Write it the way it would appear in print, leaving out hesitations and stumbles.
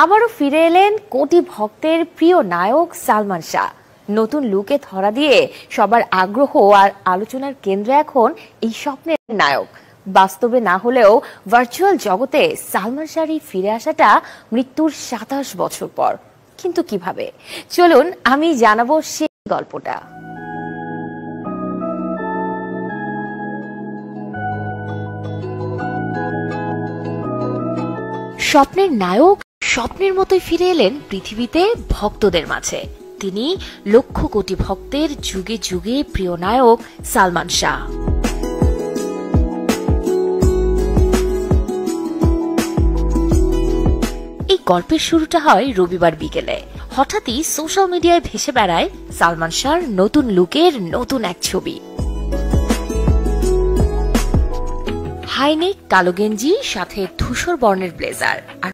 আবারও ফিরে এলেন কোটি ভক্তের প্রিয় নায়ক সালমান শাহ। নতুন লুকে ধরা দিয়ে সবার আগ্রহ আর আলোচনার কেন্দ্রে এখন এই স্বপ্নের নায়ক। বাস্তবে না হলেও ভার্চুয়াল জগতে সালমান শাহর ফিরে আসাটা মৃত্যুর ২৭ বছর পর। কিন্তু কিভাবে, চলুন আমি জানাবো সেই গল্পটা। স্বপ্নের নায়ক স্বপ্নের মতোই ফিরে এলেন পৃথিবীতে ভক্তদের মাঝে। তিনি লক্ষ কোটি ভক্তের যুগে যুগে প্রিয় নায়ক সালমান শাহ। এই গল্পের শুরুটা হয় রবিবার বিকেলে। হঠাৎই সোশ্যাল মিডিয়ায় ভেসে বেড়ায় সালমান শাহর নতুন লুকের নতুন এক ছবি। হাইনেক কালো গেঞ্জি, সাথে ধূসর বর্ণের ব্লেজার আর